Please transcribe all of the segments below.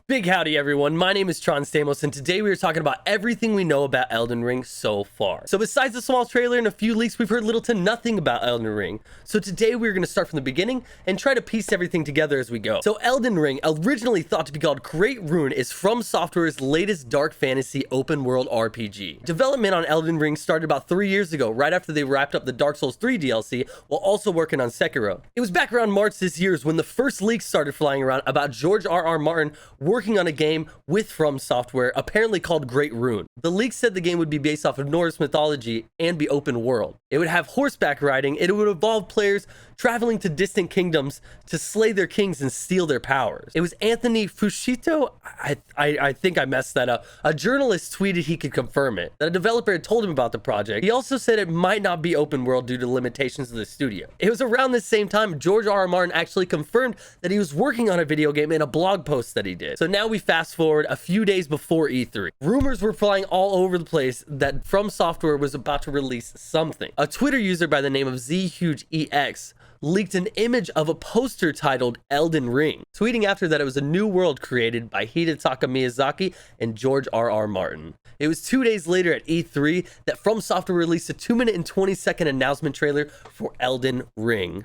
Big howdy everyone, my name is Tron Stamos and today we are talking about everything we know about Elden Ring so far. So besides the small trailer and a few leaks, we've heard little to nothing about Elden Ring. So today we're going to start from the beginning and try to piece everything together as we go. So Elden Ring, originally thought to be called Great Rune, is From Software's latest dark fantasy open world RPG. Development on Elden Ring started about 3 years ago, right after they wrapped up the Dark Souls 3 DLC while also working on Sekiro. It was back around March this year when the first leaks started flying around about George R.R. Martin working on a game with From Software, apparently called Great Rune. The leak said the game would be based off of Norse mythology and be open world. It would have horseback riding, and it would involve players traveling to distant kingdoms to slay their kings and steal their powers. It was Anthony Fushito, I think I messed that up. A journalist tweeted he could confirm it, that a developer had told him about the project. He also said it might not be open world due to limitations of the studio. It was around this same time George R.R. Martin actually confirmed that he was working on a video game in a blog post that he did. So now we fast forward a few days before E3. Rumors were flying all over the place that From Software was about to release something. A Twitter user by the name of ZHugeEX leaked an image of a poster titled Elden Ring, tweeting after that it was a new world created by Hidetaka Miyazaki and George R.R. Martin. It was 2 days later at E3 that From Software released a 2-minute and 20-second announcement trailer for Elden Ring.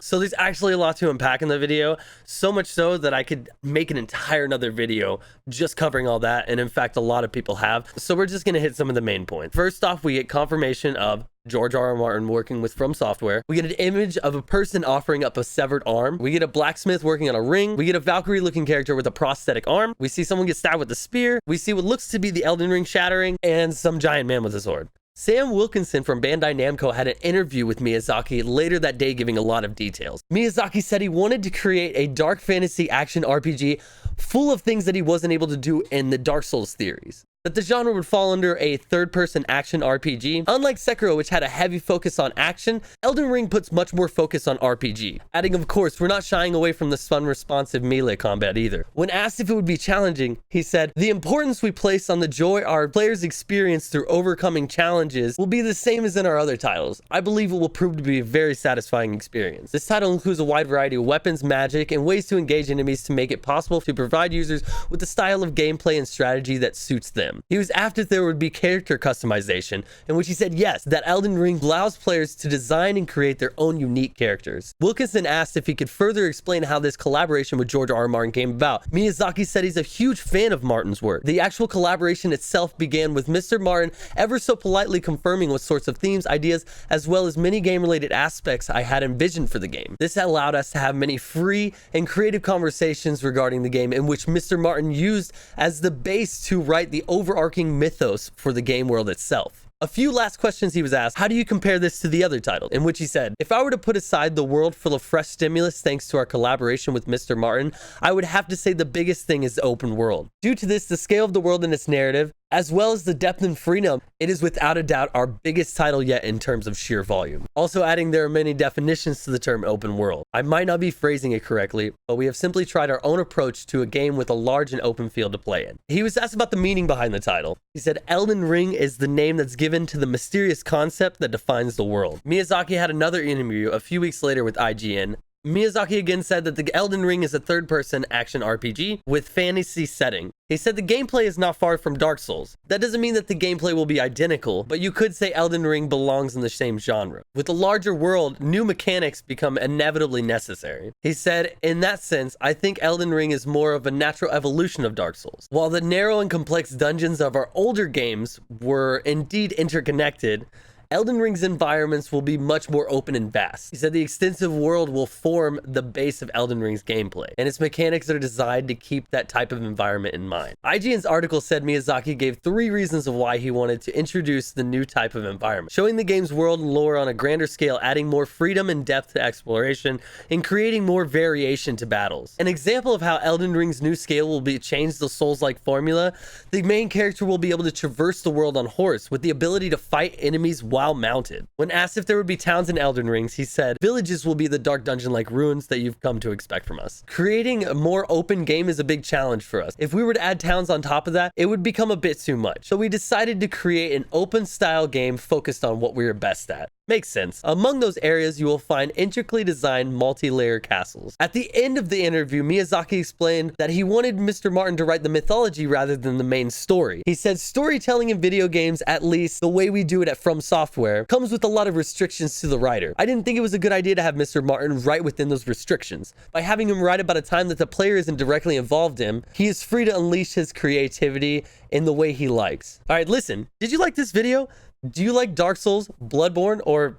So there's actually a lot to unpack in the video, so much so that I could make an entire another video just covering all that, and in fact a lot of people have. So we're just gonna hit some of the main points. First off, we get confirmation of George R.R. Martin working with From Software. We get an image of a person offering up a severed arm. We get a blacksmith working on a ring. We get a Valkyrie looking character with a prosthetic arm. We see someone get stabbed with a spear. We see what looks to be the Elden Ring shattering and some giant man with a sword. Sam Wilkinson from Bandai Namco had an interview with Miyazaki later that day giving a lot of details. Miyazaki said he wanted to create a dark fantasy action RPG full of things that he wasn't able to do in the Dark Souls theories. That the genre would fall under a third-person action RPG. Unlike Sekiro, which had a heavy focus on action, Elden Ring puts much more focus on RPG. Adding, of course, we're not shying away from the fun, responsive melee combat either. When asked if it would be challenging, he said, "The importance we place on the joy our players experience through overcoming challenges will be the same as in our other titles. I believe it will prove to be a very satisfying experience." This title includes a wide variety of weapons, magic, and ways to engage enemies to make it possible to provide users with the style of gameplay and strategy that suits them. He was asked if there would be character customization, in which he said yes, that Elden Ring allows players to design and create their own unique characters. Wilkinson asked if he could further explain how this collaboration with George R.R. Martin came about. Miyazaki said he's a huge fan of Martin's work. The actual collaboration itself began with Mr. Martin ever so politely confirming what sorts of themes, ideas, as well as many game-related aspects I had envisioned for the game. This allowed us to have many free and creative conversations regarding the game, in which Mr. Martin used as the base to write the overarching mythos for the game world itself. A few last questions he was asked: how do you compare this to the other title? In which he said, "If I were to put aside the world full of fresh stimulus thanks to our collaboration with Mr. Martin, I would have to say the biggest thing is the open world. Due to this, the scale of the world and its narrative, as well as the depth and freedom, it is without a doubt our biggest title yet in terms of sheer volume." Also adding, there are many definitions to the term open world. I might not be phrasing it correctly, but we have simply tried our own approach to a game with a large and open field to play in. He was asked about the meaning behind the title. He said, "Elden Ring is the name that's given to the mysterious concept that defines the world." Miyazaki had another interview a few weeks later with IGN. Miyazaki again said that the Elden Ring is a third-person action RPG with fantasy setting. He said the gameplay is not far from Dark Souls. That doesn't mean that the gameplay will be identical, but you could say Elden Ring belongs in the same genre. With a larger world, new mechanics become inevitably necessary. He said, "In that sense, I think Elden Ring is more of a natural evolution of Dark Souls. While the narrow and complex dungeons of our older games were indeed interconnected, Elden Ring's environments will be much more open and vast." He said the extensive world will form the base of Elden Ring's gameplay, and its mechanics are designed to keep that type of environment in mind. IGN's article said Miyazaki gave 3 reasons of why he wanted to introduce the new type of environment: showing the game's world and lore on a grander scale, adding more freedom and depth to exploration, and creating more variation to battles. An example of how Elden Ring's new scale will be change the Souls-like formula: the main character will be able to traverse the world on horse, with the ability to fight enemies while mounted. When asked if there would be towns in Elden Rings, he said, "Villages will be the dark dungeon-like ruins that you've come to expect from us." Creating a more open game is a big challenge for us. If we were to add towns on top of that, it would become a bit too much. So we decided to create an open-style game focused on what we are best at. Makes sense. Among those areas, you will find intricately designed multi-layer castles. At the end of the interview, Miyazaki explained that he wanted Mr. Martin to write the mythology rather than the main story. He said, storytelling in video games, at least the way we do it at From Software, comes with a lot of restrictions to the writer. I didn't think it was a good idea to have Mr. Martin write within those restrictions. By having him write about a time that the player isn't directly involved in, he is free to unleash his creativity in the way he likes. All right, listen, did you like this video? Do you like Dark Souls, Bloodborne, or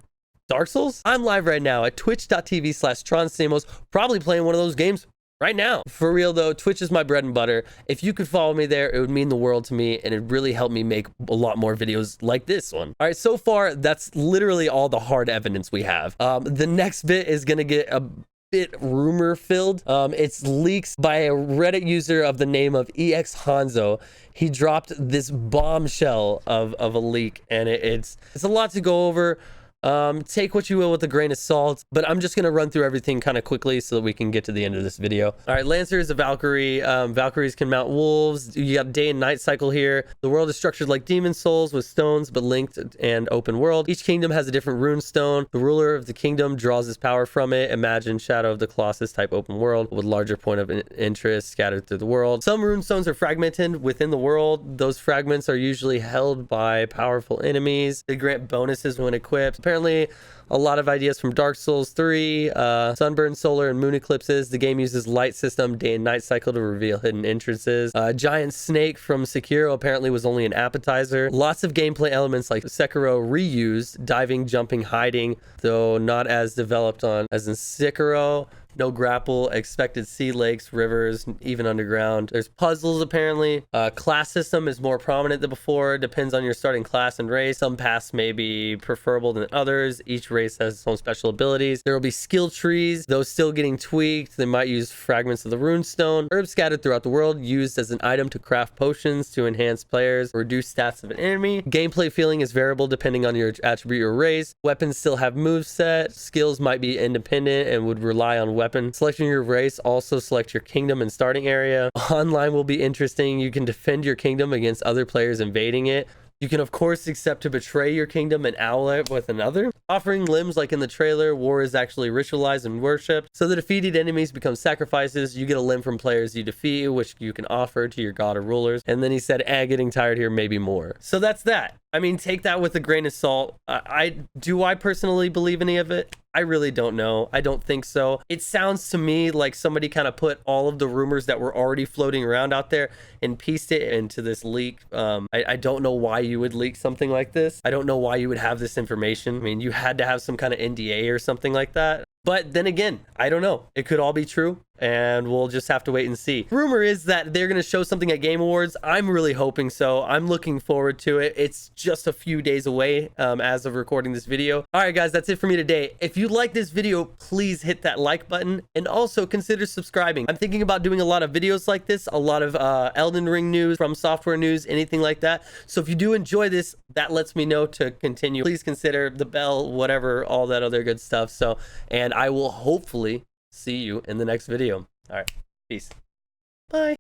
Dark Souls? I'm live right now at twitch.tv/TronStamos, probably playing one of those games right now. For real though, Twitch is my bread and butter. If you could follow me there, it would mean the world to me, and it'd really help me make a lot more videos like this one. All right, so far, that's literally all the hard evidence we have. The next bit is gonna get a bit rumor filled. It's leaks by a Reddit user of the name of EX Hanzo. He dropped this bombshell of a leak, and it's a lot to go over. Take what you will with a grain of salt, but I'm just going to run through everything kind of quickly so that we can get to the end of this video. All right, Lancer is a Valkyrie. Valkyries can mount wolves. You got day and night cycle here. The world is structured like Demon Souls with stones, but linked and open world. Each kingdom has a different rune stone. The ruler of the kingdom draws his power from it. Imagine Shadow of the Colossus type open world with larger point of interest scattered through the world. Some rune stones are fragmented within the world. Those fragments are usually held by powerful enemies. They grant bonuses when equipped. Apparently, a lot of ideas from Dark Souls 3, sunburn, solar, and moon eclipses. The game uses light system, day and night cycle to reveal hidden entrances. Giant snake from Sekiro apparently was only an appetizer. Lots of gameplay elements like Sekiro reused, diving, jumping, hiding, though not as developed as in Sekiro. No grapple, expected sea lakes, rivers, even underground. There's puzzles apparently. Class system is more prominent than before. Depends on your starting class and race. Some paths may be preferable than others. Each race has its own special abilities. There will be skill trees, those still getting tweaked. They might use fragments of the runestone. Herbs scattered throughout the world, used as an item to craft potions to enhance players, reduce stats of an enemy. Gameplay feeling is variable depending on your attribute or race. Weapons still have moveset. Skills might be independent and would rely on weapons. Selecting your race, also select your kingdom and starting area. Online will be interesting. You can defend your kingdom against other players invading it. You can, of course, accept to betray your kingdom and ally it with another. Offering limbs, like in the trailer, war is actually ritualized and worshipped. So the defeated enemies become sacrifices. You get a limb from players you defeat, which you can offer to your god or rulers. And then he said, getting tired here, maybe more. So that's that. I mean, take that with a grain of salt. I personally believe any of it? I really don't know. I don't think so. It sounds to me like somebody kind of put all of the rumors that were already floating around out there and pieced it into this leak. I don't know why you would leak something like this. I don't know why you would have this information. I mean, you had to have some kind of NDA or something like that. But then again, I don't know. It could all be true, and we'll just have to wait and see. Rumor is that they're going to show something at Game Awards. I'm really hoping so. I'm looking forward to it. It's just a few days away as of recording this video. All right, guys, that's it for me today. If you like this video, please hit that like button and also consider subscribing. I'm thinking about doing a lot of videos like this, a lot of Elden Ring news, From Software news, anything like that. So if you do enjoy this, that lets me know to continue. Please consider the bell, whatever, all that other good stuff. And I will hopefully see you in the next video. All right, peace. Bye.